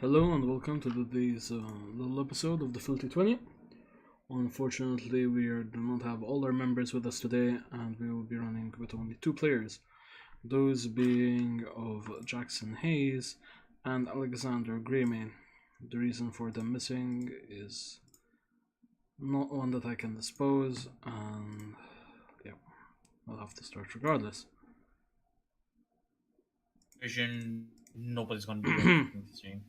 Hello and welcome to today's little episode of the Filthy 20. Unfortunately, do not have all our members with us today, and we will be running with only two players. Those being of Jackson Hayes and Alexander Greymane. The reason for them missing is not one that I can dispose, and yeah, I'll have to start regardless. Vision, nobody's gonna do anything this stream.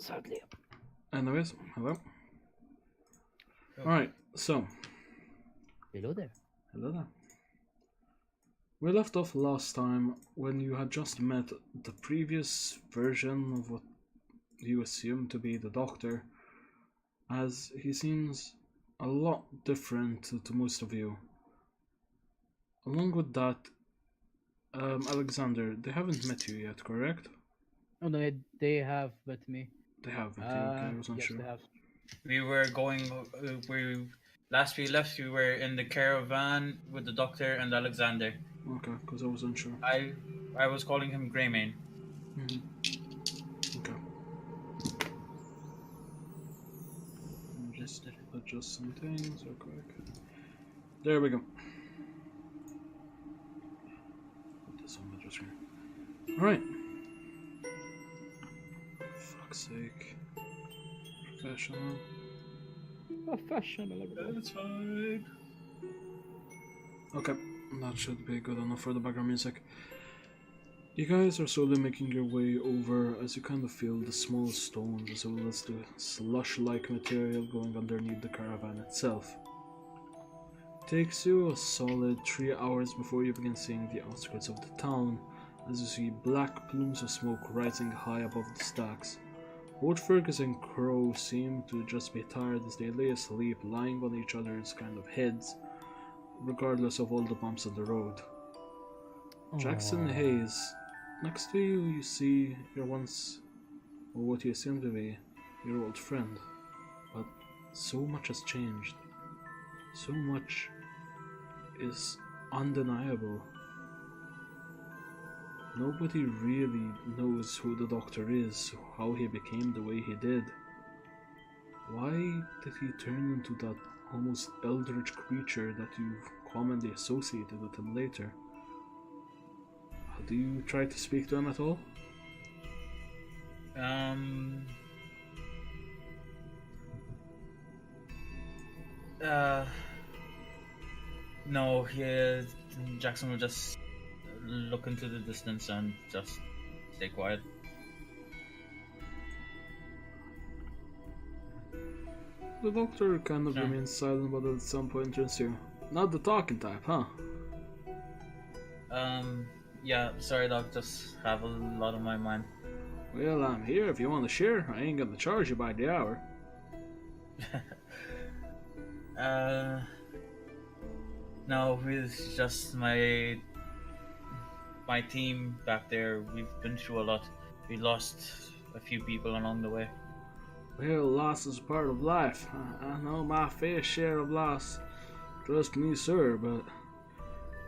Sadly. Anyways, hello. Alright, so. Hello there. Hello there. We left off last time when you had just met the previous version of what you assume to be the Doctor, as he seems a lot different to most of you. Along with that, Alexander, they haven't met you yet, correct? Oh no, they have met me. They have met you, okay, I wasn't yes, sure. they have. We were going. Last we left, we were in the caravan with the Doctor and Alexander. Okay, because I wasn't sure. I was calling him Greymane. Okay. I'll just adjust some things real quick. There we go. Put this on the screen. Alright. Fuck's sake. Professional. Professional. That's fine. Okay, that should be good enough for the background music. You guys are slowly making your way over as you kind of feel the small stones as well as the slush-like material going underneath the caravan itself. Takes you a solid 3 hours before you begin seeing the outskirts of the town, as you see black plumes of smoke rising high above the stacks. Both Fergus and Crow seem to just be tired as they lay asleep, lying on each other's kind of heads, regardless of all the bumps of the road. Jackson Hayes, next to you, you see your once, or what you assume to be, your old friend. But so much has changed. So much is undeniable. Nobody really knows who the Doctor is, how he became the way he did. Why did he turn into that almost eldritch creature that you've commonly associated with him later? Do you try to speak to him at all? No, Jackson will just look into the distance and just stay quiet. The Doctor kind of remains silent, but at some point turns you. Not the talking type, huh? Yeah, sorry Doc, just have a lot on my mind. Well, I'm here if you want to share. I ain't gonna charge you by the hour. No, it's just my team back there. We've been through a lot. We lost a few people along the way. Well, loss is a part of life. I know my fair share of loss. Trust me, sir, but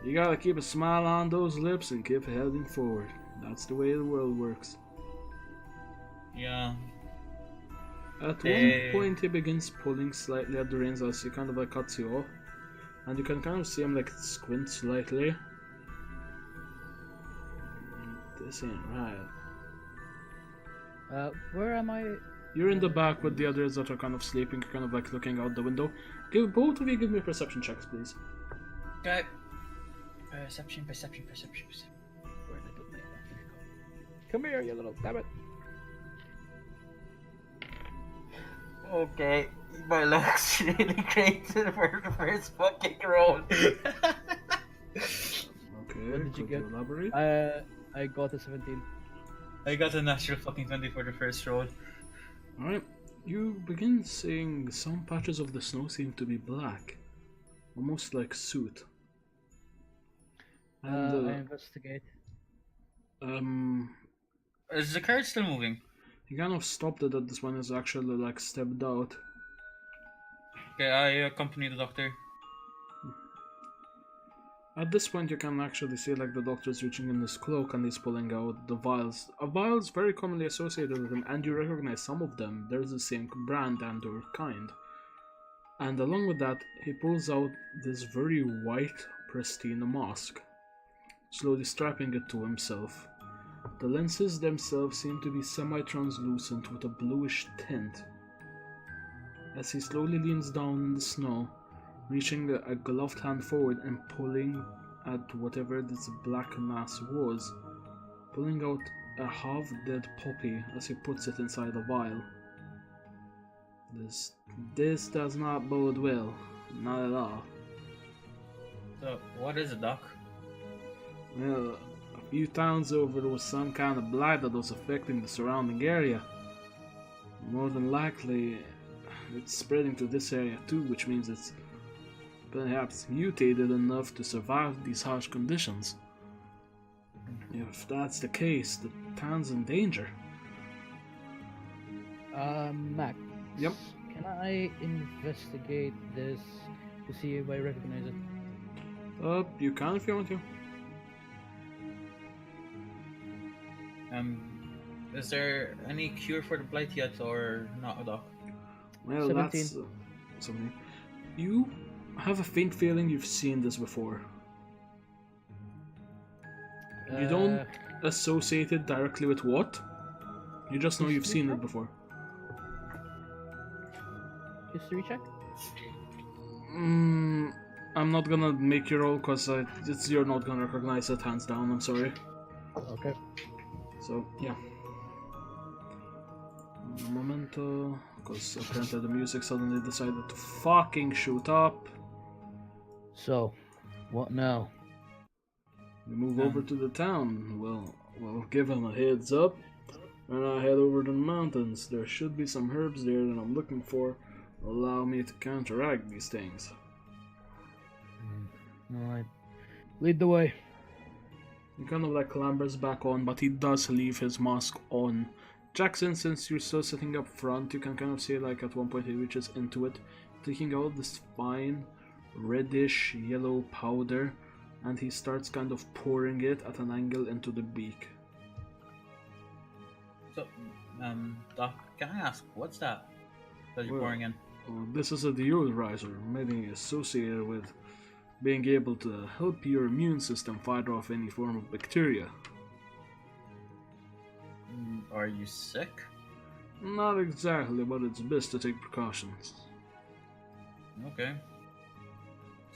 you gotta keep a smile on those lips and keep heading forward. That's the way the world works. Yeah. At one point, he begins pulling slightly at the reins as he kind of like cuts you off. And you can kind of see him like squint slightly. This ain't right. Where am I? You're in the back with the others that are kind of sleeping, kind of like looking out the window. Both of you give me perception checks, please. Okay. Perception. Where did I put my? Come here, you little damn it. Okay, my luck's really great for the first fucking roll. Okay, What did you get? Elaborate? I got a 17. I got a natural fucking 20 for the first roll. Alright, you begin seeing some patches of the snow seem to be black, almost like soot. And, I investigate. Is the card still moving? He kind of stopped it at this one, is actually like stepped out. Okay, I accompany the Doctor. At this point, you can actually see like the doctor's reaching in his cloak and he's pulling out the vials. A vials very commonly associated with him, and you recognize some of them. They're the same brand and or kind. And along with that, he pulls out this very white, pristine mask, slowly strapping it to himself. The lenses themselves seem to be semi-translucent with a bluish tint. As he slowly leans down in the snow, reaching a gloved hand forward and pulling at whatever this black mass was, pulling out a half-dead puppy as he puts it inside a vial. This does not bode well, not at all. So, what is it, Doc? Well, a few towns over there was some kind of blight that was affecting the surrounding area. More than likely, it's spreading to this area too, which means it's perhaps mutated enough to survive these harsh conditions. If that's the case, the town's in danger. Mac. Yep. Can I investigate this to see if I recognize it? You can if you want to. Is there any cure for the blight yet, or not, Doc? Well, 17. that's something. You have a faint feeling you've seen this before. You don't associate it directly with what. You just know you've seen it before. History check? I'm not gonna make your roll because you're not gonna recognize it hands down, I'm sorry. Okay. So, yeah. Un momento, because apparently the music suddenly decided to fucking shoot up. So, what now? We move over to the town. We'll give him a heads up. And I head over to the mountains. There should be some herbs there that I'm looking for. Allow me to counteract these things. Alright. Lead the way. He kind of like clambers back on, but he does leave his mask on. Jackson, since you're still sitting up front, you can kind of see like at one point he reaches into it, taking out this fine, reddish yellow powder, and he starts kind of pouring it at an angle into the beak. So, Doc, can I ask, what's that you're Well, pouring in? This is a deodorizer, mainly associated with being able to help your immune system fight off any form of bacteria. Are you sick? Not exactly, but it's best to take precautions. Okay.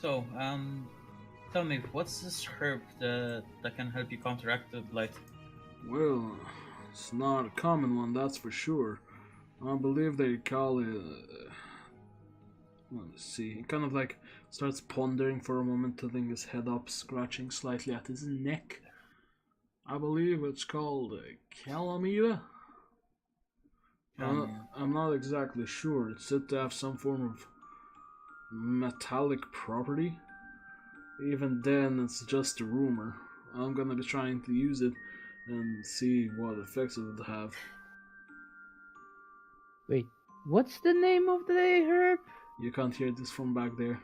So, tell me, what's this herb that can help you counteract the blight? Well, it's not a common one, that's for sure. I believe they call it... let's see, he kind of like starts pondering for a moment, tilting his head up, scratching slightly at his neck. I believe it's called calamita. I'm not exactly sure. It's said to have some form of metallic property. Even then, it's just a rumor. I'm gonna be trying to use it and see what effects it would have. Wait, what's the name of the herb? You can't hear this from back there.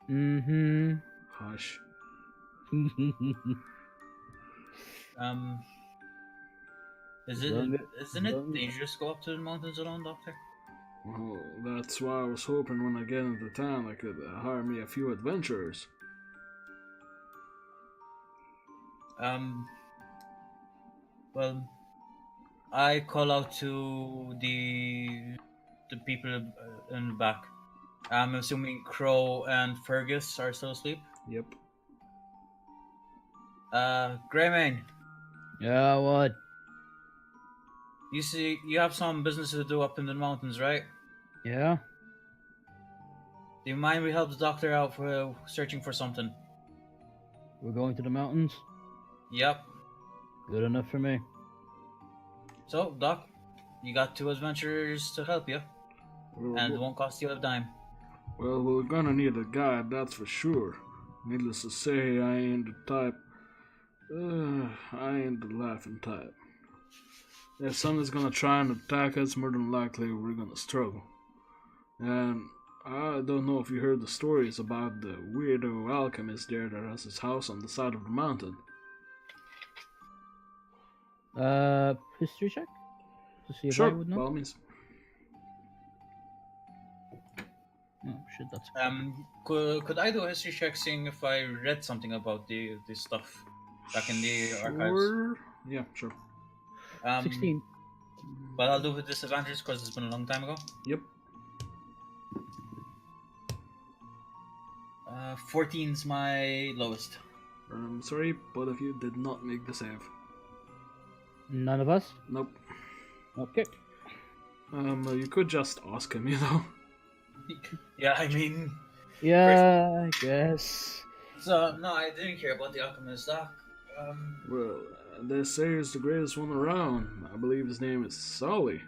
Mm-hmm. Hush. Isn't it dangerous to go up to the mountains alone, Doctor? Well, that's why I was hoping when I get into town I could hire me a few adventurers. Well, I call out to the people in the back. I'm assuming Crow and Fergus are still asleep. Yep. Greymane, Yeah, what? you see, you have some business to do up in the mountains, right? Yeah? Do you mind we help the doctor out for searching for something? We're going to the mountains? Yep. Good enough for me. So, Doc, you got 2 adventurers to help you, and it won't cost you a dime. Well, we're gonna need a guide, that's for sure. Needless to say, I ain't the type. I ain't the laughing type. If someone's gonna try and attack us, more than likely we're gonna struggle. And I don't know if you heard the stories about the weirdo alchemist there that has his house on the side of the mountain. History check to see if I Sure, would by know. all means. Oh shit, that's Could I do a history check, seeing if I read something about this stuff back in the archives? Sure. Yeah, sure. 16. But I'll do with disadvantage because it's been a long time ago. Yep. 14's my lowest. I'm sorry, both of you did not make the save. None of us. Nope. Okay. You could just ask him, you know. Yeah, I mean, Yeah, I guess. so no, I didn't hear about the alchemist. Well, they say he's the greatest one around. I believe his name is Sully.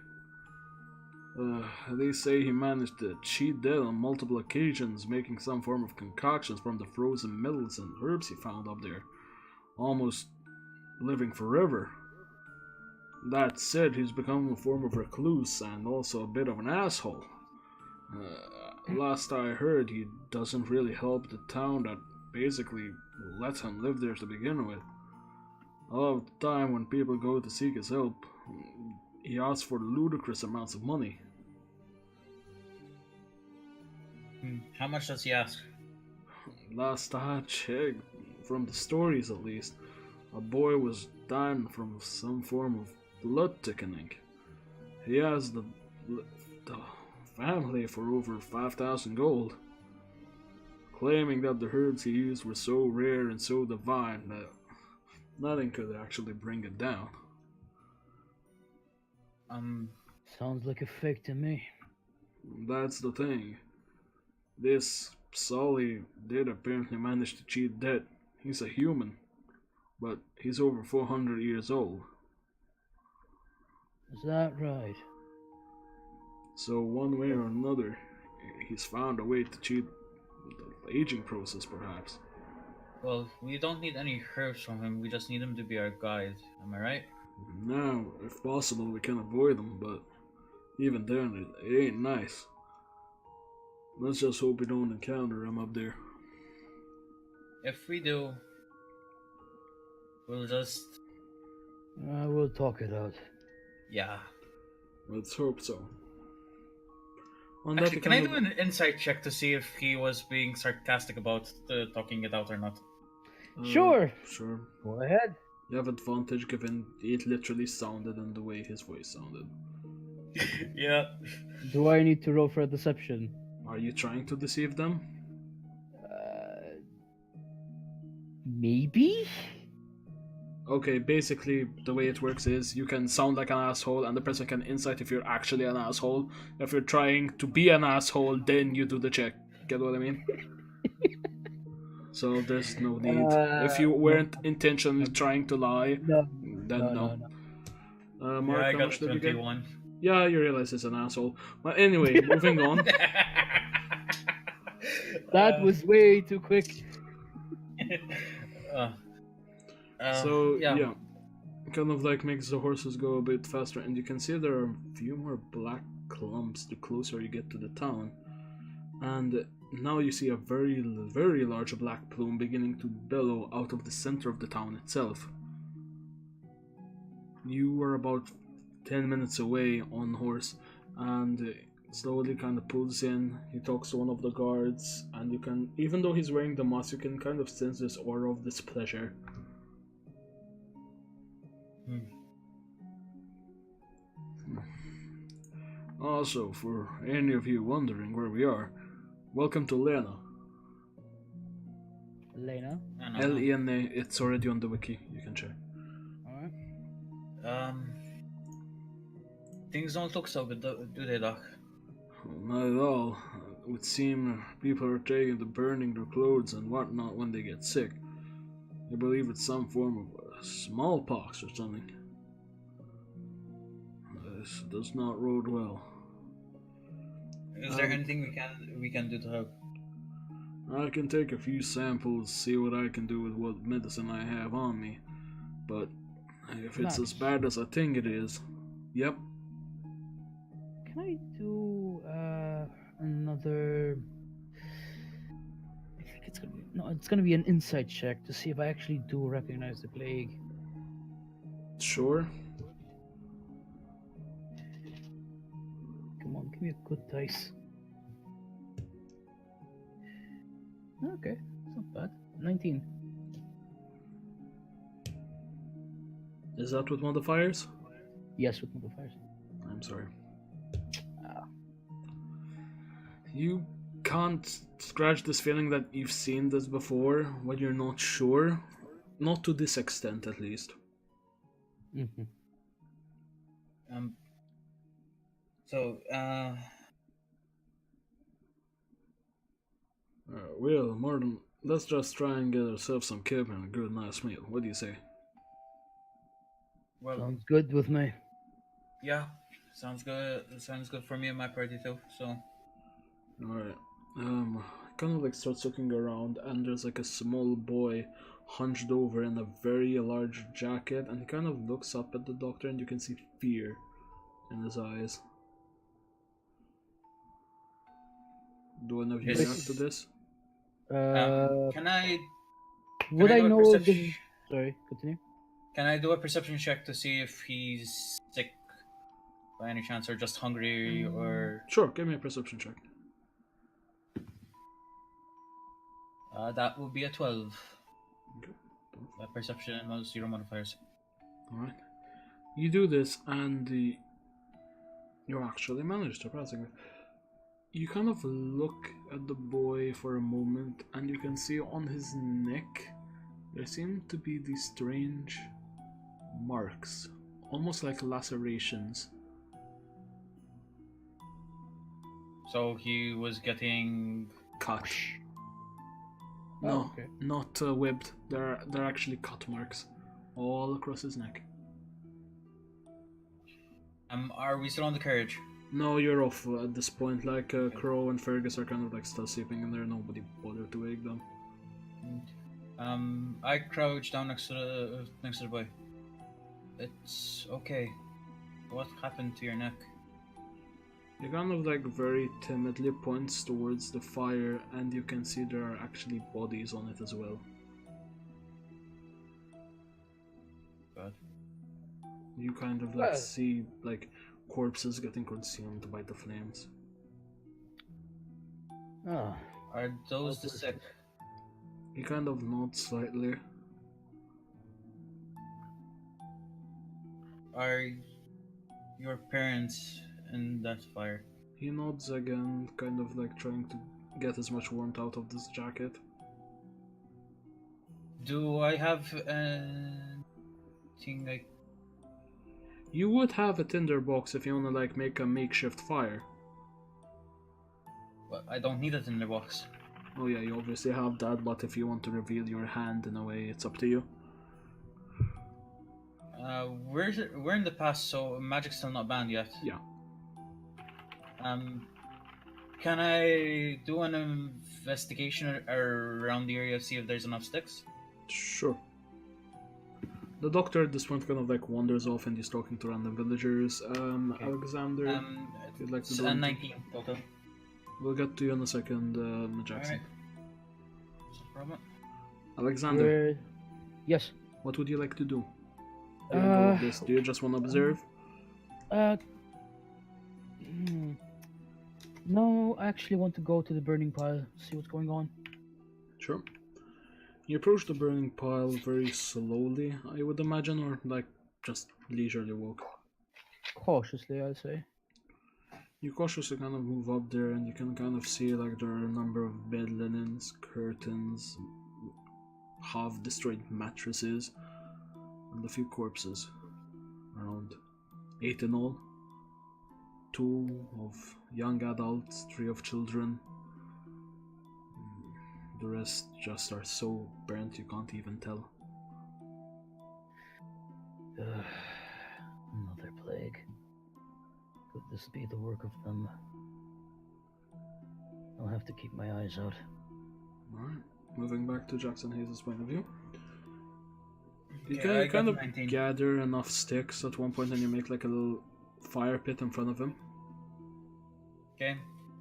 They say he managed to cheat death on multiple occasions, making some form of concoctions from the frozen metals and herbs he found up there, almost living forever. That said, he's become a form of recluse and also a bit of an asshole. Last I heard, he doesn't really help the town that basically lets him live there to begin with. A lot of the time when people go to seek his help, he asks for ludicrous amounts of money. How much does he ask? Last I checked, from the stories at least, a boy was dying from some form of blood thickening. He asked the family for over 5,000 gold, claiming that the herbs he used were so rare and so divine that nothing could actually bring it down. Sounds like a fake to me. That's the thing. This Sully did apparently manage to cheat death. He's a human, but he's over 400 years old. Is that right? So one way or another, he's found a way to cheat the aging process, perhaps. Well, we don't need any herbs from him. We just need him to be our guide. Am I right? Now, if possible, we can avoid them, but even then, it ain't nice. Let's just hope we don't encounter him up there. If we do, we'll just We'll talk it out. yeah. Let's hope so. Actually, can I do an insight check to see if he was being sarcastic about talking it out or not? Sure. Sure. Go ahead. You have advantage given it literally sounded and the way his voice sounded. Yeah. Do I need to roll for a deception? Are you trying to deceive them? Maybe? Okay, basically the way it works is you can sound like an asshole and the person can insight if you're actually an asshole. If you're trying to be an asshole, then you do the check. Get what I mean? So there's no need. If you weren't intentionally trying to lie, then no. Mark, I how got much did you get? 21. Yeah, you realize it's an asshole. But anyway, moving on. That was way too quick. So yeah, kind of like makes the horses go a bit faster, and you can see there are a few more black clumps the closer you get to the town, and now you see a very, very large black plume beginning to bellow out of the center of the town itself. You are about 10 minutes away on horse, and slowly kind of pulls in. He talks to one of the guards, and you can, even though he's wearing the mask, you can kind of sense this aura of displeasure. Also, for any of you wondering where we are, welcome to Lena. Lena? Lena, it's already on the wiki, you can check. Alright. Things don't look so good, do they, Doc? Not at all. It would seem people are taking to burning their clothes and whatnot when they get sick. They believe it's some form of smallpox or something. This does not bode well. Is there anything we can do to help? I can take a few samples, see what I can do with what medicine I have on me. But if it's as bad as I think it is, yep. Can I do another. I think it's gonna be no. It's gonna be an insight check to see if I actually do recognize the plague. Sure. Come on, give me a good dice. Okay, it's not bad. 19. Is that with modifiers? Yes, with modifiers. I'm sorry. Ah. You can't scratch this feeling that you've seen this before when you're not sure. Not to this extent, at least. Mm-hmm. So, Well, Martin, let's just try and get ourselves some kip and a good, nice meal. What do you say? well, Sounds good with me. yeah, sounds good. Sounds good for me and my party too. So, Alright. Kind of like starts looking around, and there's like a small boy hunched over in a very large jacket, and he kind of looks up at the doctor, and you can see fear in his eyes. Do any of you Yes. react to this? can I Would I do a know if this perception- is... Sorry, continue. can I do a perception check to see if he's sick by any chance, or just hungry, or Sure, give me a perception check. that would be a 12. Okay. Perception and those 0 modifiers. Alright. You do this, and you actually manage, surprisingly. You kind of look at the boy for a moment, and you can see on his neck there seem to be these strange marks, almost like lacerations. So he was getting. Cut. Oh, No, okay. not whipped. They're actually cut marks all across his neck. Are we still on the carriage? No, you're off at this point. Like Crow and Fergus are kind of like still sleeping in there. Nobody bothered to wake them. I crouch down next to the boy. It's okay. What happened to your neck? He kind of like very timidly points towards the fire, and you can see there are actually bodies on it as well. God. You kind of like Well. see like corpses getting consumed by the flames. Ah, Are those the sick? He kind of nods slightly. Are your parents in that fire? He nods again, kind of like trying to get as much warmth out of this jacket. Do I have anything like? You would have a tinder box if you wanna like make a makeshift fire. Well, I don't need a tinderbox. Oh yeah, you obviously have that, but if you want to reveal your hand in a way, it's up to you. We're in the past, so magic's still not banned yet. Yeah. Can I do an investigation around the area, see if there's enough sticks? Sure. The doctor at this point kind of like wanders off and he's talking to random villagers. Alexander, if you'd like to It's do a anything. 19 total. We'll get to you in a second, Jackson. Alright. No problem. Alexander, where... Yes. what would you like to do during all of Uh, this? Do you just want to observe? No, I actually want to go to the burning pile, see what's going on. Sure. You approach the burning pile very slowly, I would imagine, or like just leisurely walk. Cautiously, I'll say. You cautiously kind of move up there, and you can kind of see like there are a number of bed linens, curtains, half destroyed mattresses, and a few corpses. Around 8 in all. 2 of young adults, 3 of children. The rest just are so burnt you can't even tell. Another plague. Could this be the work of them? I'll have to keep my eyes out. Alright, moving back to Jackson Hayes' point of view. You Okay, I can kind got of 19. gather enough sticks at one point and you make like a little fire pit in front of him. Okay.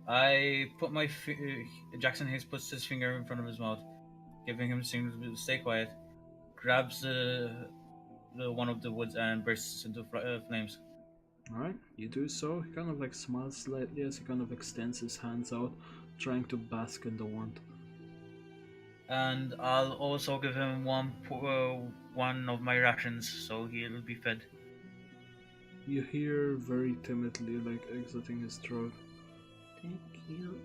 I put my Jackson Hayes puts his finger in front of his mouth, giving him signals to stay quiet. Grabs the one of the woods and bursts into flames. Alright, you do so. He kind of like smiles slightly as he kind of extends his hands out, trying to bask in the warmth. And I'll also give him one of my rations, so he'll be fed. You hear very timidly, like exiting his throat. Thank you.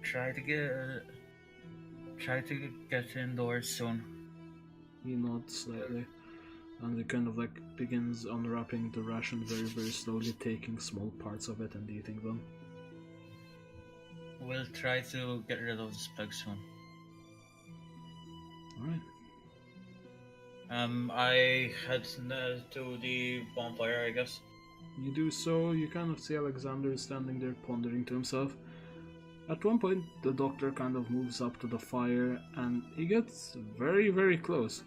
Try to get indoors soon. He nods slightly, and he kind of like begins unwrapping the ration very, very slowly, taking small parts of it and eating them. We'll try to get rid of this plague soon. Alright. I head to the bonfire, I guess. You do so, you kind of see Alexander standing there pondering to himself. At one point, the doctor kind of moves up to the fire and he gets very, very close,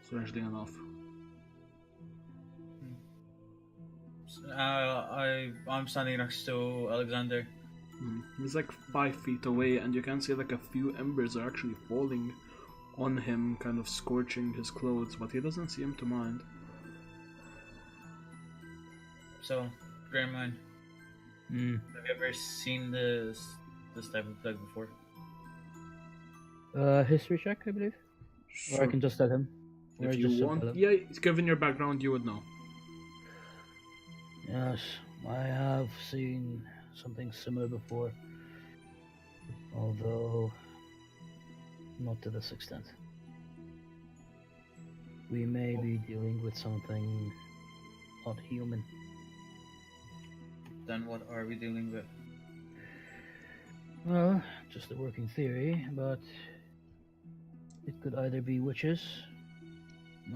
strangely enough. I'm standing next to Alexander. He's like 5 feet away, and you can see like a few embers are actually falling on him, kind of scorching his clothes, but he doesn't seem to mind. So, Greymane, have you ever seen this type of plague before? History check, I believe. Sure. Or I can just tell him. Or If I you just want, tell him. yeah, given your background, you would know. Yes, I have seen something similar before. Although, not to this extent. We may be dealing with something not human. Then what are we dealing with? Well, just a working theory, but it could either be witches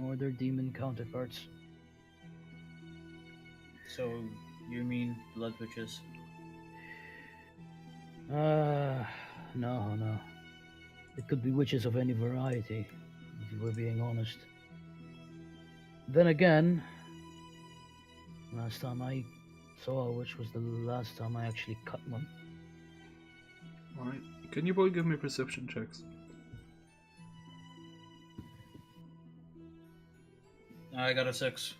or their demon counterparts. So, you mean blood witches? No. It could be witches of any variety, if you were being honest. Then again, last time I saw a witch was the last time I actually cut one. Alright. Can you both give me perception checks? I got a 6.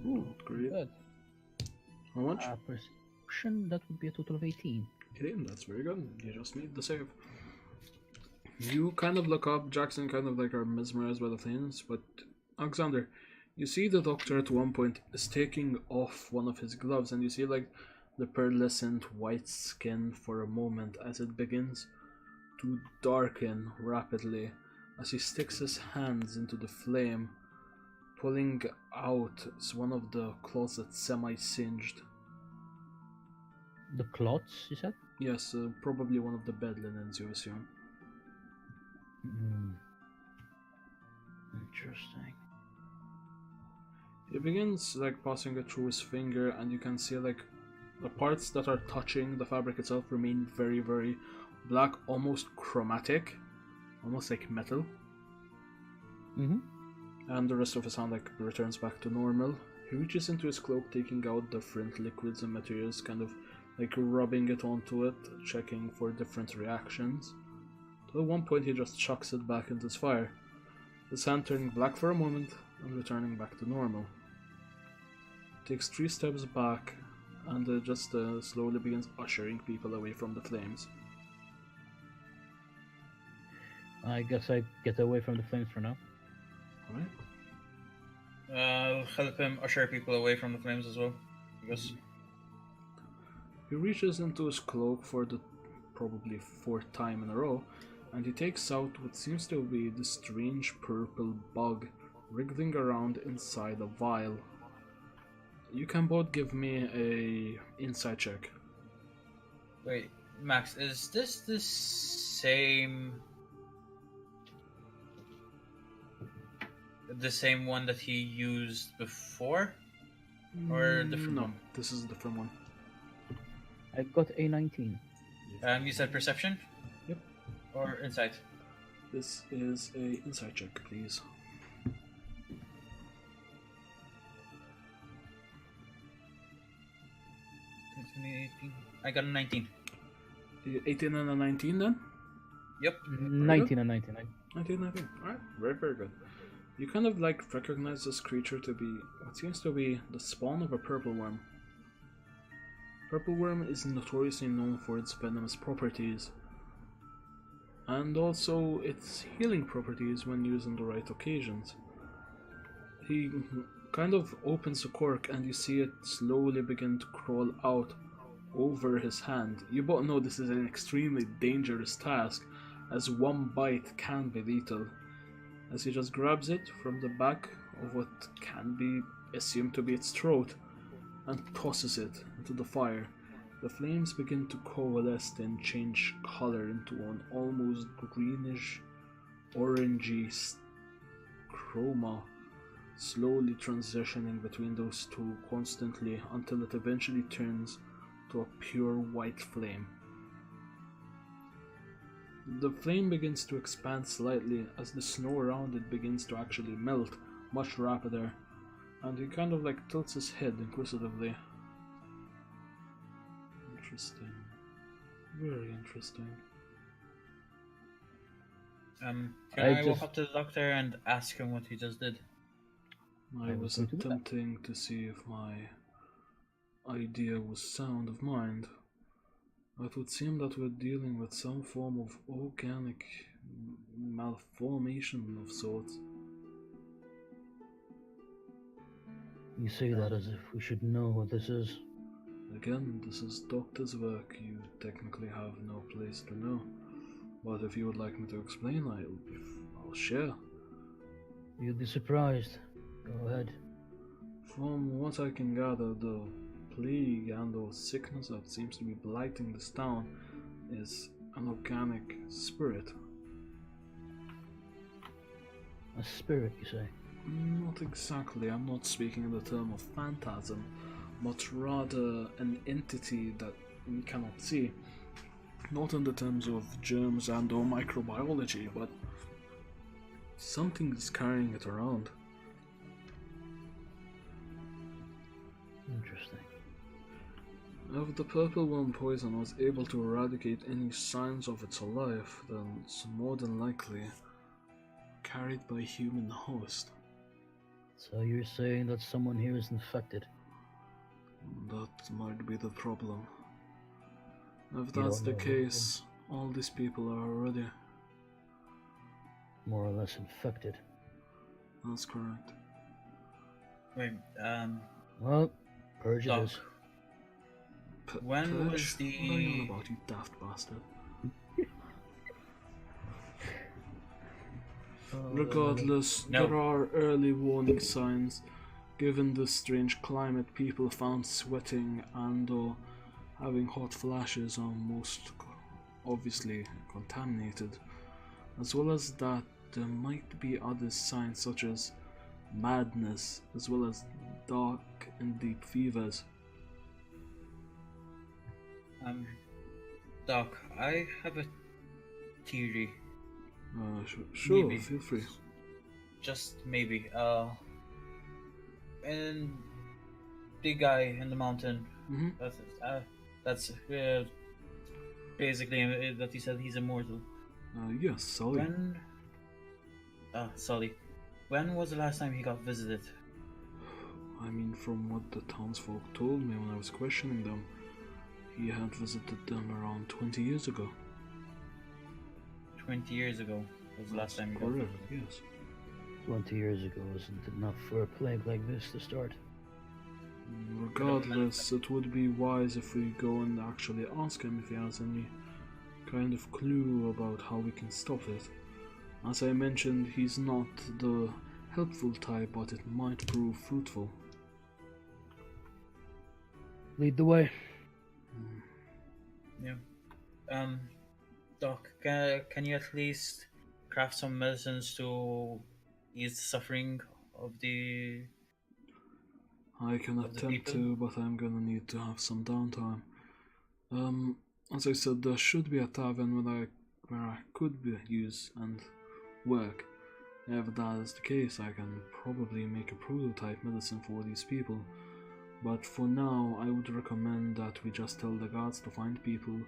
Ooh, Great. good. How much? Perception, that would be a total of 18. 18, that's very good. You just need the save. You kind of look up, Jackson kind of like are mesmerized by the flames, but Alexander, you see the doctor at one point is taking off one of his gloves, and you see like the pearlescent white skin for a moment as it begins to darken rapidly as he sticks his hands into the flame, pulling out one of the cloths that's semi-singed. The clots, you said? Yes, probably one of the bed linens, you assume. Interesting. He begins like passing it through his finger, and you can see like the parts that are touching the fabric itself remain very, very black, almost chromatic, almost like metal. And the rest of his hand like returns back to normal. He reaches into his cloak, taking out different liquids and materials, kind of like rubbing it onto it, checking for different reactions. At one point he just chucks it back into his fire, his hand turning black for a moment and returning back to normal. Takes 3 steps back and just slowly begins ushering people away from the flames. I guess I get away from the flames for now. Alright. I'll help him usher people away from the flames as well, I guess. He reaches into his cloak for the probably 4th time in a row, and he takes out what seems to be the strange purple bug wriggling around inside a vial. You can both give me a insight check. Wait, Max, is this the same one that he used before? Or a different No, one? this is a different one. I got a 19. You said perception? Yep. Or insight? This is a insight check, please. 18. I got a 19. 18 and a 19 then? Yep. 19 and 19. 19, 19. Alright, very, very good. You kind of like recognize this creature to be what seems to be the spawn of a purple worm. Purple worm is notoriously known for its venomous properties, and also its healing properties when used on the right occasions. He kind of opens the cork and you see it slowly begin to crawl out over his hand. You both know this is an extremely dangerous task, as one bite can be lethal. As he just grabs it from the back of what can be assumed to be its throat and tosses it into the fire. The flames begin to coalesce and change color into an almost greenish, orangey chroma, slowly transitioning between those two constantly until it eventually turns to a pure white flame. The flame begins to expand slightly as the snow around it begins to actually melt much rapider, and he kind of like tilts his head inquisitively. Interesting. Very interesting. Can I I walk just- up to the doctor and ask him what he just did? I I was was going to do that. attempting to see if my idea was sound of mind. It would seem that we're dealing with some form of organic malformation of sorts. You say that as if we should know what this is. Again, this is doctor's work. You technically have no place to know. But if you would like me to explain, I'll share. You'd be surprised. Go ahead. From what I can gather, the plague and or sickness that seems to be blighting this town is an organic spirit. A spirit, you say? Not exactly, I'm not speaking in the term of phantasm, but rather an entity that we cannot see. Not in the terms of germs and or microbiology, but something is carrying it around. Interesting. If the purple worm poison was able to eradicate any signs of its life, then it's more than likely carried by a human host. So you're saying that someone here is infected? That might be the problem. If You that's don't the know who case, all these people are already. More or less infected. That's correct. Wait, Well, purge it Doc. is. When was Purge? What are you on the... about, you daft bastard? Regardless, No. there are early warning signs. Given the strange climate, people found sweating and or having hot flashes are most obviously contaminated. As well as that, there might be other signs such as madness, as well as dark and deep fevers. Doc, I have a theory. Sure, Maybe. feel free. Just maybe. And the guy in the mountain. Mm-hmm. That's basically that he said he's immortal. Yes, Sully. When? Sully. When was the last time he got visited? I mean, from what the townsfolk told me when I was questioning them, he had visited them around 20 years ago. 20 years ago was the last time he got Correct, visited. yes. 20 years ago isn't enough for a plague like this to start. Regardless, it would be wise if we go and actually ask him if he has any kind of clue about how we can stop it. As I mentioned, he's not the helpful type, but it might prove fruitful. Lead the way. Yeah. Doc, can you at least craft some medicines to ease the suffering of the... I can Of the attempt people? to, but I'm gonna need to have some downtime. As I said, there should be a tavern where I could use and work. If that is the case, I can probably make a prototype medicine for these people. But for now, I would recommend that we just tell the guards to find people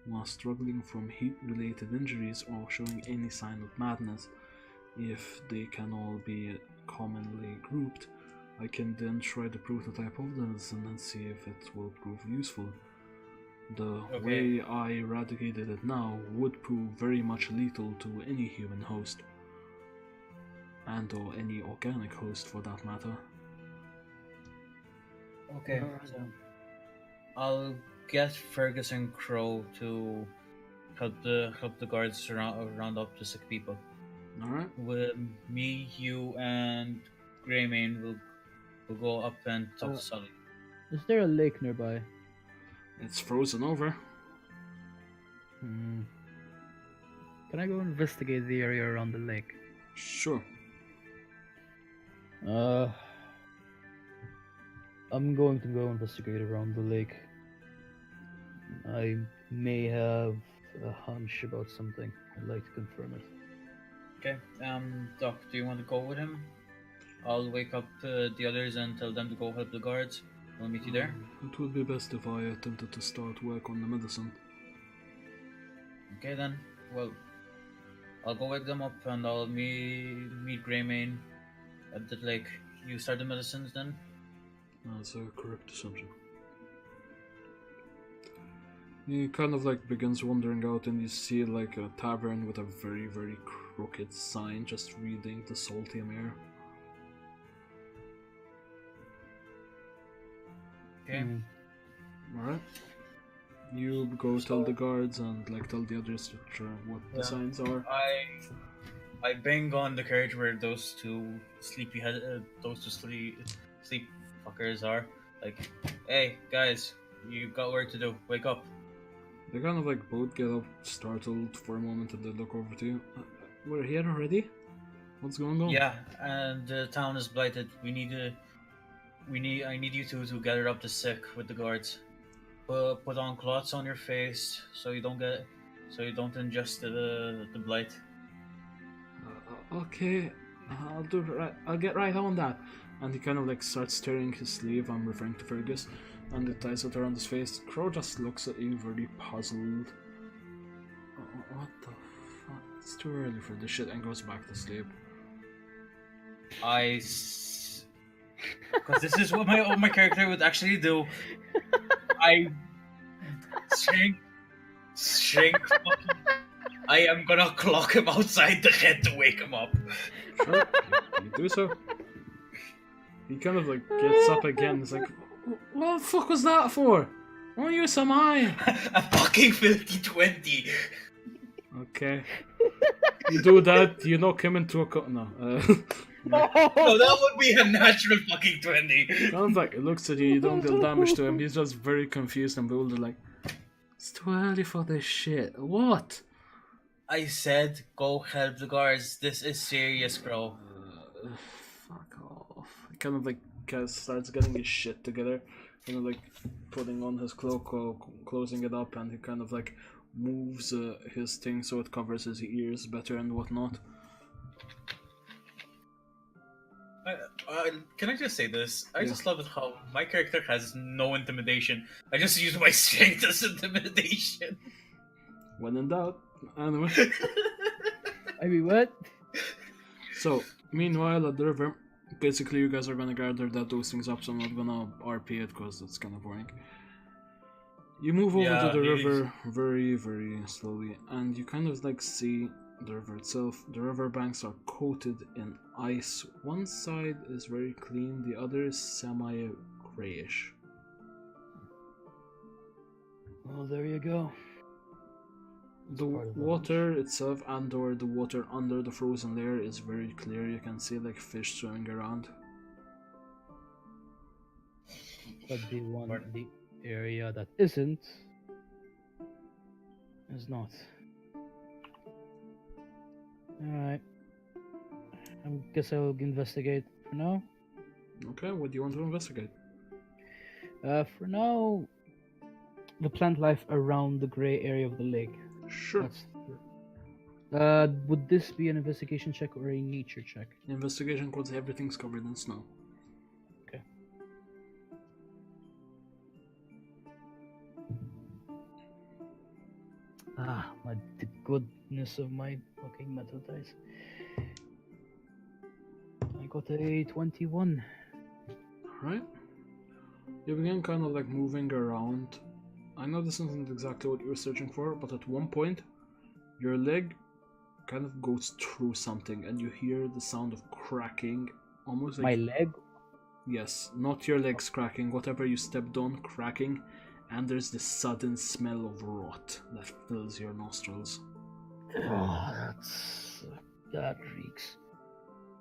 who are struggling from heat-related injuries or showing any sign of madness. If they can all be commonly grouped, I can then try the prototype of the medicine and see if it will prove useful. The Okay. way I eradicated it now would prove very much lethal to any human host, and or any organic host for that matter. Okay, Alright so then. I'll get Fergus and Crow to help the guards round up the sick people. Alright? With me, you, and Greymane will go up and talk Uh, to Sully. Is there a lake nearby? It's frozen over. Hmm. Can I go investigate the area around the lake? Sure. I'm going to go investigate around the lake. I may have a hunch about something. I'd like to confirm it. Okay, Doc, do you want to go with him? I'll wake up the others and tell them to go help the guards. I'll meet you there. It would be best if I attempted to start work on the medicine. Okay then. Well, I'll go wake them up and I'll meet Greymane at the lake. You start the medicines then. That's a correct assumption. He kind of like begins wandering out, and you see like a tavern with a very, very crooked sign just reading the salty air. Okay. Alright. You go tell the guards and like tell the others what the Yeah. signs are. I bang on the carriage where those two sleep fuckers are. Like, hey guys, you got work to do. Wake up. They kind of like both get up, startled for a moment, and they look over to you. We're here already? What's going on? Yeah, and the town is blighted. I need you two to gather up the sick with the guards. Put on cloths on your face so you don't ingest the blight. Okay, I'll do right. I'll get right on that. And he kind of like starts tearing his sleeve. I'm referring to Fergus, and he ties it around his face. Crow just looks at you, very puzzled. What the fuck? It's too early for this shit, and goes back to sleep. Because this is what my character would actually do. I shrink. I am gonna clock him outside the head to wake him up. Sure, you do so. He kind of like gets up again. He's like, "What the fuck was that for? What use am I?" A fucking filthy 20. Okay. You do that. You knock him into a no. No, that would be a natural fucking 20. Sounds like it looks at you. You don't deal damage to him. He's just very confused and bewildered. Like, it's too early for this shit. What? I said, go help the guards. This is serious, bro. Fuck off. He kind of like starts getting his shit together, kind of like putting on his cloak, closing it up, and he kind of like moves his thing so it covers his ears better and whatnot. Can I just say this? I Yeah. just love it how my character has no intimidation. I just use my strength as intimidation. When in doubt. Anyway. I mean, what? So, meanwhile at the river, basically you guys are gonna gather those things up, so I'm not gonna RP it because it's kind of boring. You move over Yeah, to the it is. river very, very slowly, and you kind of like see the river itself. The river banks are coated in ice. One side is very clean, the other is semi-grayish. Well, there you go. The part of the water itself and or the water under the frozen layer is very clear. You can see like fish swimming around. But the one, Pardon? the area that isn't, is not. Alright. I guess I'll investigate for now. Okay, what do you want to investigate? For now, the plant life around the gray area of the lake. Sure. Would this be an investigation check or a nature check? Investigation because everything's covered in snow. The goodness of my fucking metal dice. I got a 21. Right? You begin kind of like moving around. I know this isn't exactly what you were searching for, but at one point, your leg kind of goes through something and you hear the sound of cracking, almost like. My leg? Yes, not your legs cracking, whatever you stepped on cracking, and there's this sudden smell of rot that fills your nostrils. Oh, that reeks.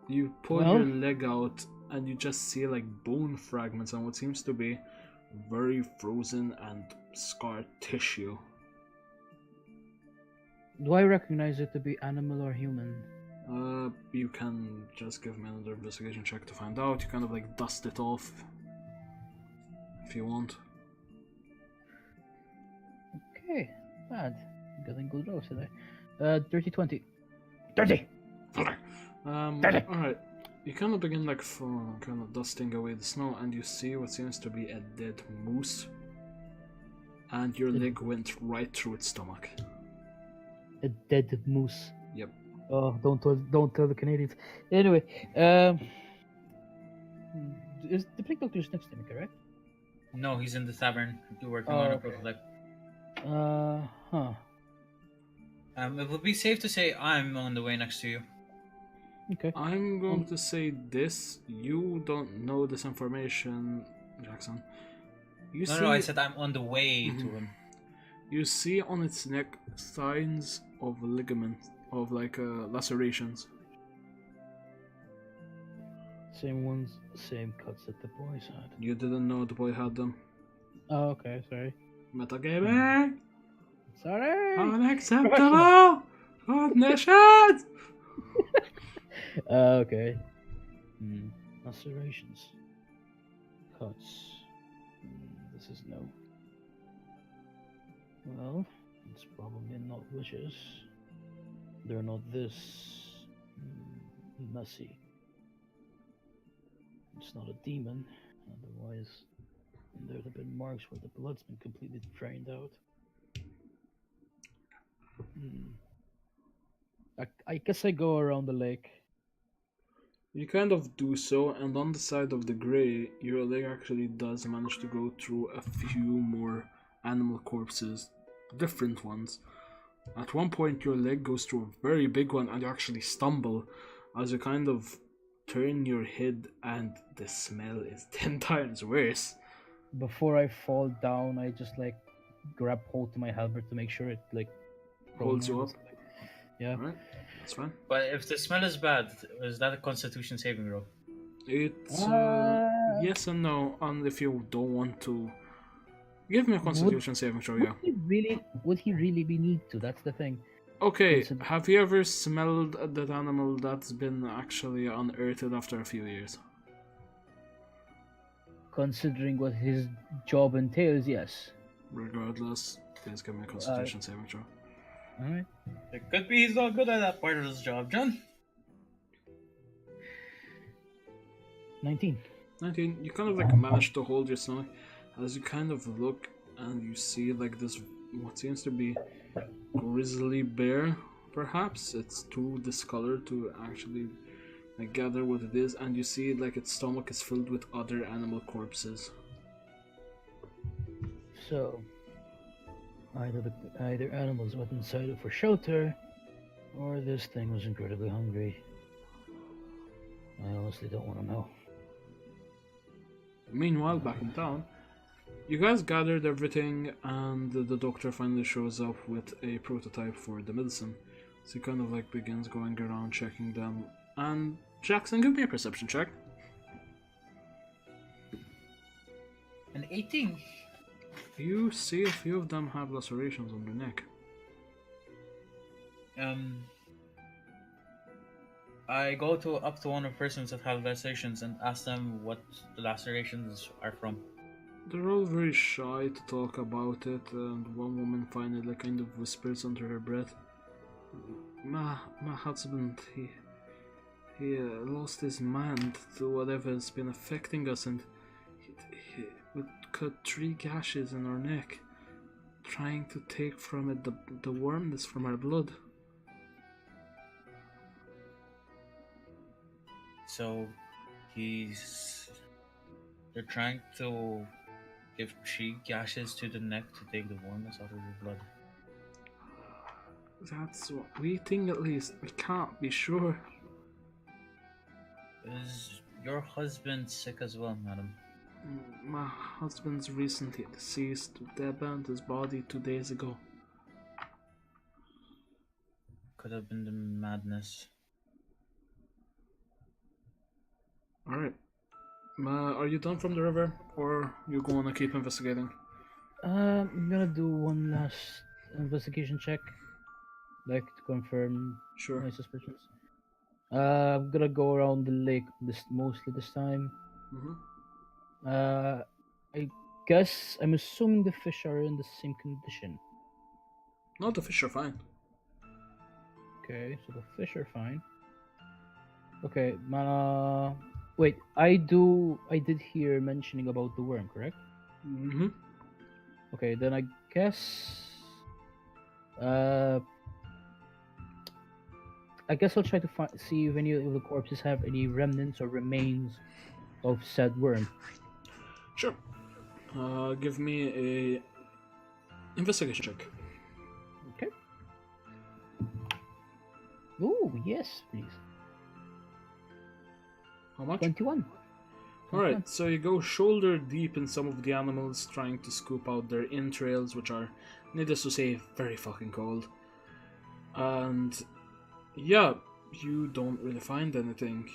You pull your leg out and you just see like bone fragments and what seems to be very frozen and scarred tissue. Do I recognize it to be animal or human? You can just give me another investigation check to find out. You kind of like dust it off if you want. Okay, bad. I'm getting good rolls today. 30, 20. 30! 30! Alright. You kind of begin like kind of dusting away the snow and you see what seems to be a dead moose. And your leg went right through its stomach. A dead moose. Yep. Oh, don't tell the Canadians. Anyway, is the plague doctor's next to me, correct? No, he's in the tavern working on a okay. prototype. Huh. It would be safe to say I'm on the way next to you. Okay. I'm going to say this. You don't know this information, Jackson. No, I said I'm on the way to him. You see on its neck signs of ligament, of like lacerations. Same ones, same cuts that the boys had. You didn't know the boy had them. Oh, okay, sorry. Metagaming! Sorry! Unacceptable! Conditions! Okay. Lacerations. Cuts. This is no. Well, it's probably not witches. They're not this messy. It's not a demon. Otherwise, there'd have been marks where the blood's been completely drained out. I guess I go around the lake. You kind of do so, and on the side of the grey, your leg actually does manage to go through a few more animal corpses, different ones. At one point, your leg goes through a very big one, and you actually stumble as you kind of turn your head, and the smell is 10 times worse. Before I fall down, I just like grab hold to my halberd to make sure it like Holds you up. Yeah. Alright, that's fine. But if the smell is bad, is that a Constitution saving roll? It's yes and no, and if you don't want to, give me a Constitution saving throw. Yeah. Would he really be need to? That's the thing. Okay, have you ever smelled that animal that's been actually unearthed after a few years? Considering what his job entails, yes. Regardless, please give me a Constitution saving throw. Alright. It could be he's not good at that part of his job, John. 19. 19. You kind of like manage to hold your stomach as you kind of look and you see like this, what seems to be grizzly bear, perhaps. It's too discolored to actually like gather what it is, and you see like its stomach is filled with other animal corpses. So, either animals went inside it for shelter, or this thing was incredibly hungry. I honestly don't want to know. Meanwhile, back in town, you guys gathered everything, and the doctor finally shows up with a prototype for the medicine. So he kind of like begins going around checking them. And Jackson, give me a perception check. An 18. You see a few of them have lacerations on their neck. I go up to one of the persons that have lacerations and ask them what the lacerations are from. They're all very shy to talk about it, and one woman finally kind of whispers under her breath, My husband, he lost his mind to whatever has been affecting us, and he cut 3 gashes in our neck. trying to take from it the worm that's from our blood. So they're trying to give 3 gashes to the neck to take the warmness out of your blood. That's what we think, at least. We can't be sure. Is your husband sick as well, madam? My husband's recently deceased. They burned his body 2 days ago. Could have been the madness. Alright. Are you done from the river, or you going to keep investigating? I'm gonna do one last investigation check, like to confirm Sure. my suspicions. I'm gonna go around the lake mostly this time. Mm-hmm. I guess I'm assuming the fish are in the same condition. No, the fish are fine. Okay, so the fish are fine. Okay, wait, I did hear mentioning about the worm, correct? Mm-hmm. Okay, then I guess I'll try to see if any of the corpses have any remnants or remains of said worm. Sure. Give me a investigation check. Okay. Ooh, yes, please. How much? 21. Alright, so you go shoulder deep in some of the animals, trying to scoop out their entrails, which are, needless to say, very fucking cold. And yeah, you don't really find anything.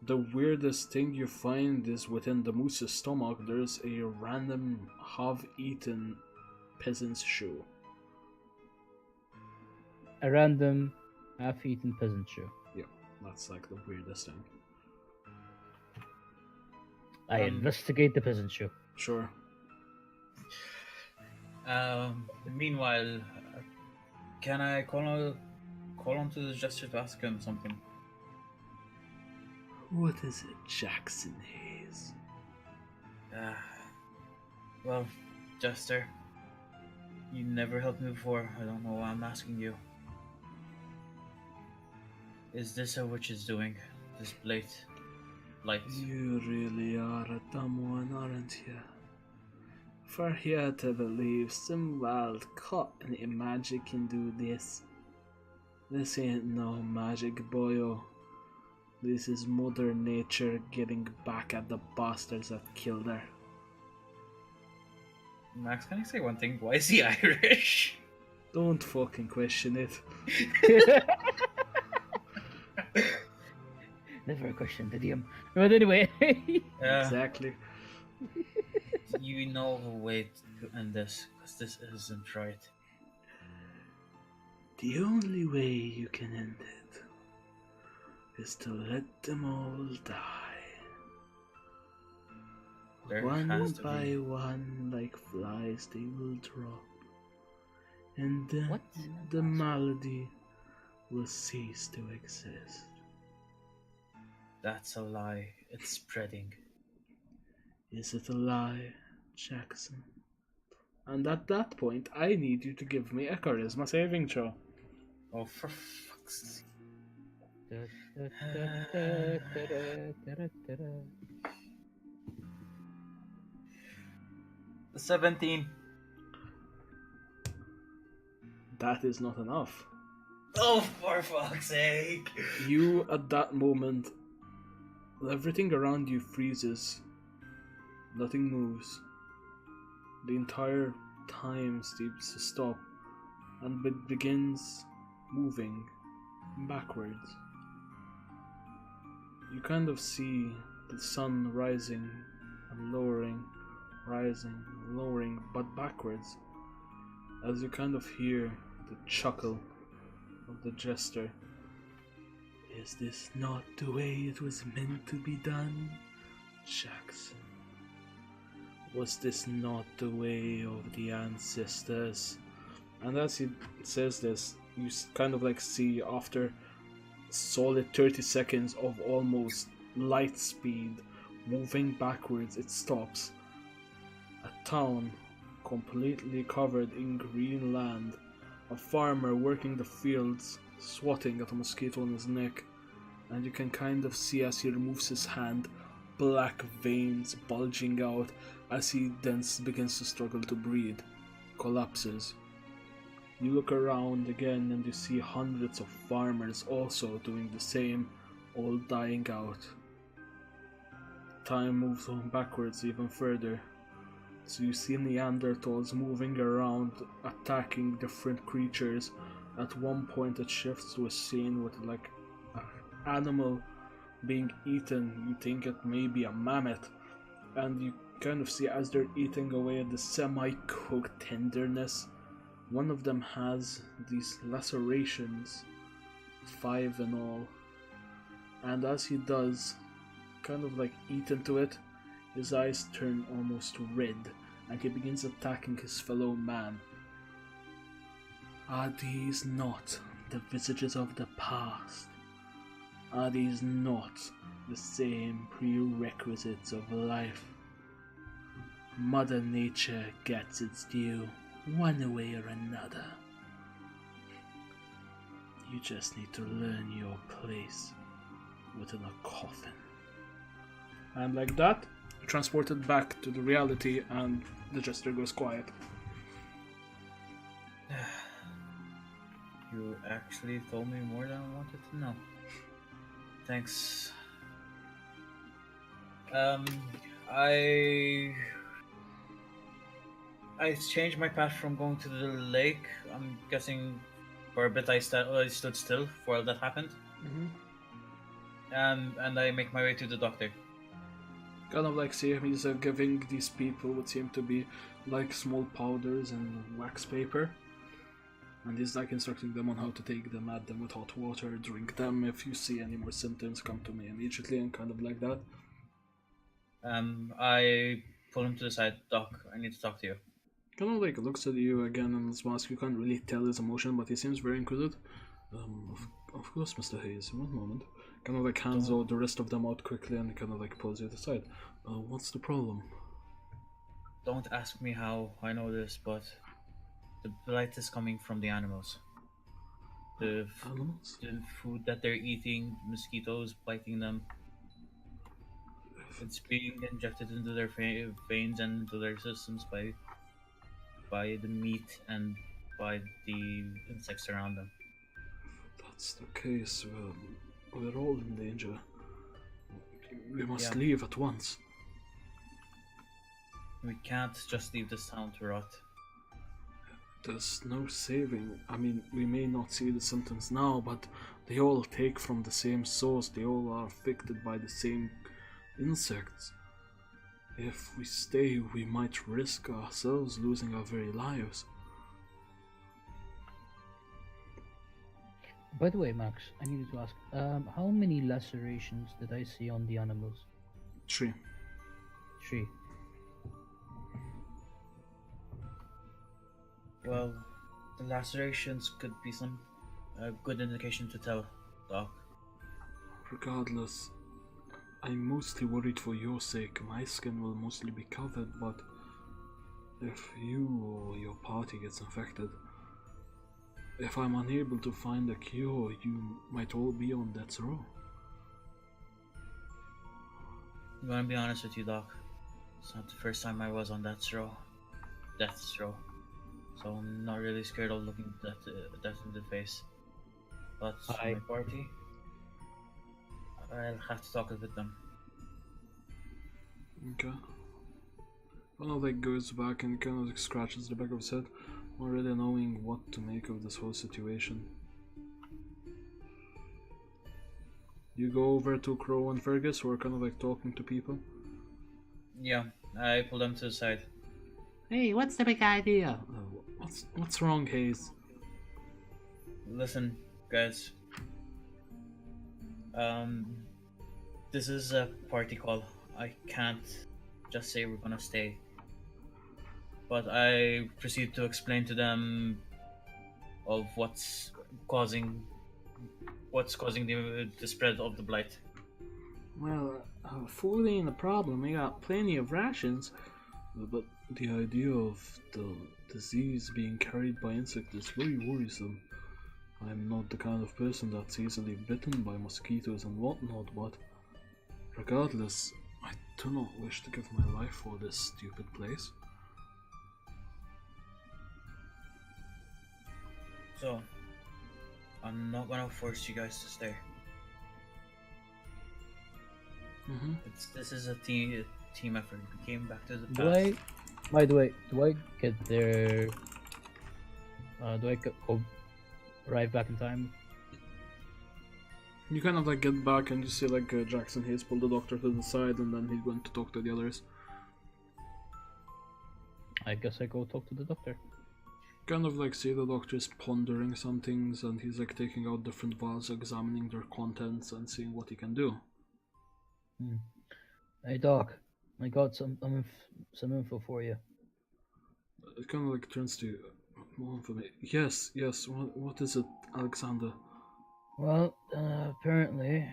The weirdest thing you find is within the moose's stomach, there's a random half-eaten peasant's shoe. A random half-eaten peasant shoe. Yeah, that's like the weirdest thing. I investigate the peasant shoe. Sure. Meanwhile, can I call on to the jester to ask him something? What is it, Jackson Hayes? Well, Jester, you never helped me before. I don't know why I'm asking you. Is this a witch's doing? This blade? Light? You really are a dumb one, aren't you? For you to believe some wild cut in magic can do this. This ain't no magic, boyo. This is Mother Nature getting back at the bastards that killed her. Max, can I say one thing? Why is he Irish? Don't fucking question it. Never questioned idiom. But anyway. Exactly. You know a way to end this, because this isn't right. The only way you can end it is to let them all die. There One has to by be. one, like flies, they will drop. And then What? the malady will cease to exist. That's a lie. It's spreading. Is it a lie, Jackson? And at that point, I need you to give me a charisma saving throw. Oh, for fuck's sake. 17. That is not enough. Oh, for fuck's sake. You, at that moment, everything around you freezes. Nothing moves. The entire time seems to stop, and it begins moving backwards. You kind of see the sun rising and lowering, rising and lowering, but backwards, as you kind of hear the chuckle of the jester. Is this not the way it was meant to be done, Jackson? Was this not the way of the ancestors? And as he says this, you kind of like see, after solid 30 seconds of almost light speed moving backwards, it stops. A town completely covered in green land. A farmer working the fields, swatting at a mosquito on his neck, and you can kind of see as he removes his hand, black veins bulging out as he then begins to struggle to breathe, collapses. You look around again and you see hundreds of farmers also doing the same, all dying out. Time moves on backwards even further. So you see Neanderthals moving around, attacking different creatures. At one point it shifts to a scene with like an animal being eaten. You think it may be a mammoth, and you kind of see as they're eating away at the semi-cooked tenderness. One of them has these lacerations, 5 in all, and as he does, kind of like eat into it, his eyes turn almost red, and he begins attacking his fellow man. Are these not the visages of the past? Are these not the same prerequisites of life? Mother Nature gets its due, one way or another. You just need to learn your place within a coffin. And like that, transported back to the reality, and the jester goes quiet. You actually told me more than I wanted to know. Thanks. I changed my path from going to the lake. I'm guessing for a bit I stood still while that happened. And I make my way to the doctor. Kind of like see him, he's giving these people what seem to be like small powders and wax paper. And he's like instructing them on how to take them, add them with hot water, drink them. If you see any more symptoms, come to me immediately, and kind of like that. I pull him to the side. Doc, I need to talk to you. Kind of like looks at you again in his mask. You can't really tell his emotion, but he seems very inquisitive. Of course, Mr. Hayes. One moment. Kind of like hands all the rest of them out quickly, and kind of like pulls you to the side. What's the problem? Don't ask me how I know this, but the blight is coming from the animals. Animals? The food that they're eating, mosquitoes biting them. It's being injected into their veins and into their systems by the meat and by the insects around them. If that's the case, well, we're all in danger. We must Yeah. leave at once. We can't just leave this town to rot. There's no saving. I mean, we may not see the symptoms now, but they all take from the same source. They all are affected by the same insects. If we stay, we might risk ourselves losing our very lives. By the way, Max, I needed to ask, how many lacerations did I see on the animals? 3. 3. Well, the lacerations could be some good indication to tell, Doc. Regardless, I'm mostly worried for your sake. My skin will mostly be covered, but if you or your party gets infected, if I'm unable to find a cure, you might all be on death's row. I'm gonna be honest with you, Doc. It's not the first time I was on death's row. So I'm not really scared of looking death in the face. But my party, I'll have to talk with them. Okay. Kind of like goes back and kind of like scratches the back of his head, not really knowing what to make of this whole situation. You go over to Crow and Fergus, who are kind of like talking to people. Yeah, I pull them to the side. Hey, what's the big idea? What's wrong, Hayes? Listen, guys. This is a party call. I can't just say we're gonna stay. But I proceed to explain to them of what's causing the spread of the blight. Well, food ain't a problem. We got plenty of rations. But the idea of the disease being carried by insects is very worrisome. I'm not the kind of person that's easily bitten by mosquitoes and whatnot, but regardless, I do not wish to give my life for this stupid place. So, I'm not gonna force you guys to stay. This is a team effort. We came back to the Do past. I? By the way, do I get there? Do I go arrive back in time? You kind of like get back and you see like Jackson Hayes pull the doctor to the side and then he's going to talk to the others. I guess I go talk to the doctor. Kind of like see the doctor's pondering some things and he's like taking out different vials, examining their contents and seeing what he can do. Hey Doc, I got some info for you. It kind of like turns to more for me. Yes, what is it, Alexander? Well, apparently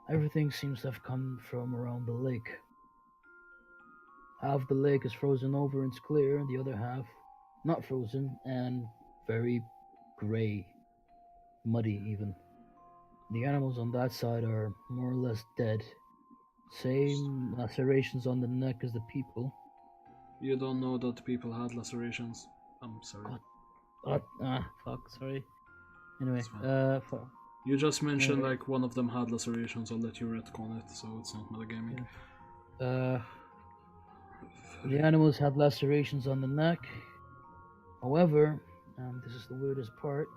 everything seems to have come from around the lake. Half the lake is frozen over and it's clear, and the other half not frozen and very grey, muddy even. The animals on that side are more or less dead. Same lacerations on the neck as the people. You don't know that the people had lacerations. I'm sorry. Fuck, sorry. Anyway, It's fine. fuck. You just mentioned Anyway. like one of them had lacerations, I'll let you retcon it, so it's not metagaming. The animals had lacerations on the neck. However, this is the weirdest part.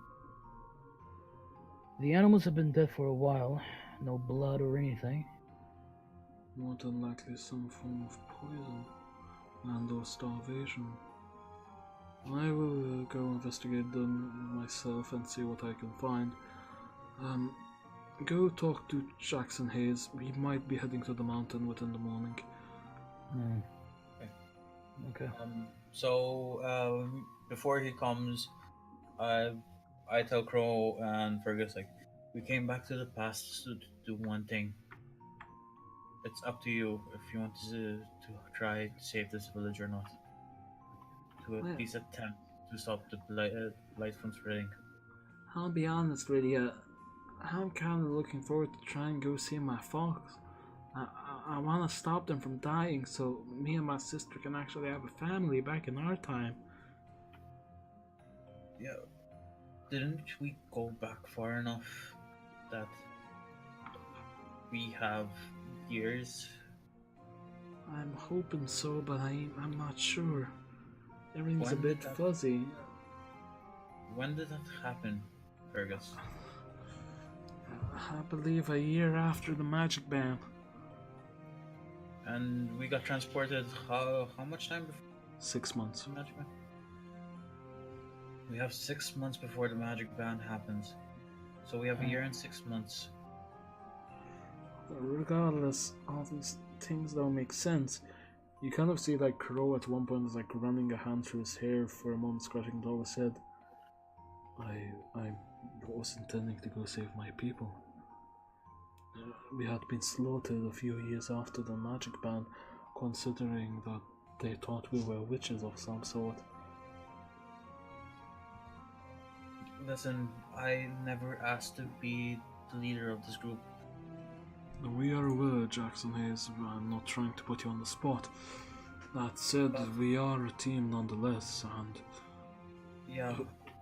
The animals have been dead for a while. No blood or anything. More than likely some form of poison and or starvation. I will go investigate them myself and see what I can find. Go talk to Jackson Hayes. We might be heading to the mountain within the morning. Okay. So before he comes, I tell Crow and Fergus like, we came back to the past to do one thing. It's up to you if you want to try to save this village or not. To at least attempt to stop the light from spreading. I'll be honest with you. I'm kind of looking forward to try and go see my folks. I want to stop them from dying so me and my sister can actually have a family back in our time. Yeah. Didn't we go back far enough that we have years? I'm hoping so, but I'm not sure. Everything's a When bit did that- fuzzy. When did that happen, Fergus? I believe a year after the magic ban. And we got transported how much time before 6 months. the magic ban? We have 6 months before the magic ban happens. So we have a year and 6 months. Regardless, all these things don't make sense. You kind of see like Crow at one point is like running a hand through his hair for a moment, scratching it over his head. I was intending to go save my people. We had been slaughtered a few years after the magic ban, considering that they thought we were witches of some sort. Listen, I never asked to be the leader of this group. We are aware, Jackson Hayes. I'm not trying to put you on the spot. That said, we are a team nonetheless, and Yeah.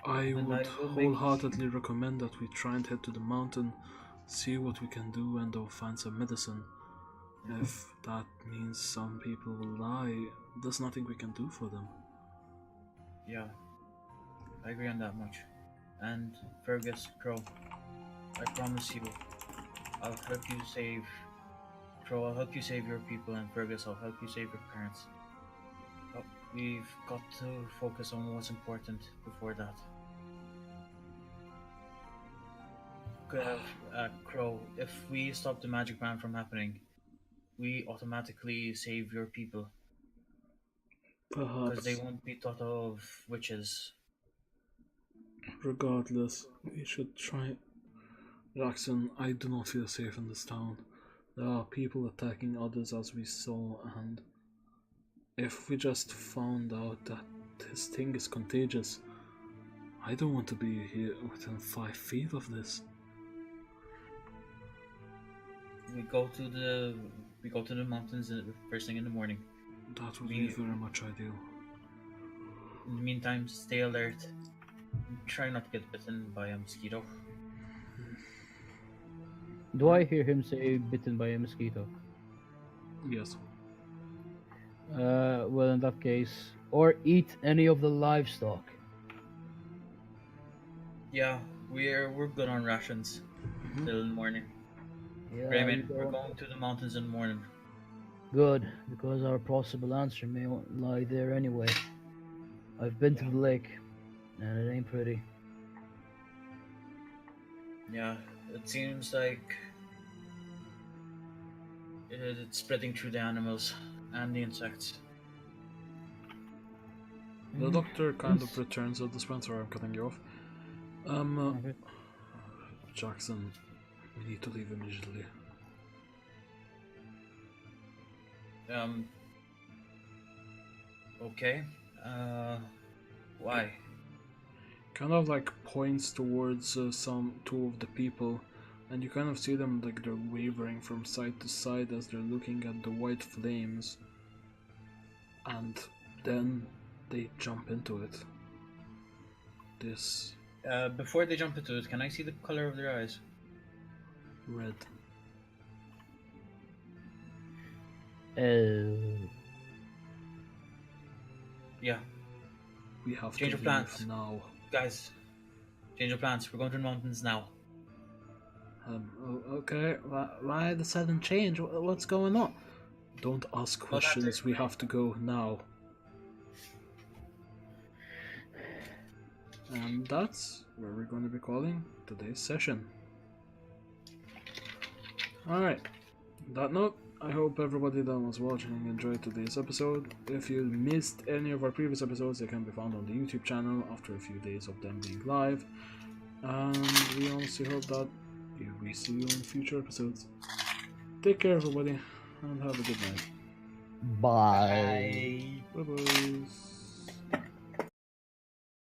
I And would I will wholeheartedly recommend that we try and head to the mountain, see what we can do, and find some medicine. If that means some people will die, there's nothing we can do for them. Yeah. I agree on that much. And Fergus, Crow, I promise you, I'll help you save Crow, I'll help you save your people, and Fergus, I'll help you save your parents. But we've got to focus on what's important before that. Crow, if we stop the magic ban from happening, we automatically save your people. Perhaps. Because they won't be thought of witches. Regardless, we should try. Jackson, I do not feel safe in this town. There are people attacking others as we saw, and if we just found out that this thing is contagious, I don't want to be here within 5 feet of this. We go to the mountains first thing in the morning. That would be very much ideal. In the meantime, stay alert. Try not to get bitten by a mosquito. Do I hear him say bitten by a mosquito? Yes. Well, in that case, or eat any of the livestock. Yeah, we're good on rations till the morning. Yeah, Greymane, you we're don't- going to the mountains in the morning. Good, because our possible answer may lie there anyway. I've been to the lake, and it ain't pretty. Yeah, it seems like it's spreading through the animals and the insects. The doctor kind of returns at this point, sorry I'm cutting you off. Okay. Jackson, we need to leave immediately. Okay. Why? Kind of like points towards two of the people, and you kind of see them like they're wavering from side to side as they're looking at the white flames, and then they jump into it. This Before they jump into it, can I see the color of their eyes? red. Yeah. We have Change to of leave plans. now. Guys, change of plans. We're going to the mountains now. Okay, why the sudden change? What's going on? Don't ask questions, we have to go now. And that's where we're going to be calling today's session. Alright, on that note, I hope everybody that was watching enjoyed today's episode. If you missed any of our previous episodes, they can be found on the YouTube channel after a few days of them being live. And we honestly hope that we see you in future episodes. Take care, everybody, and have a good night. Bye. Bye. Bye-bye.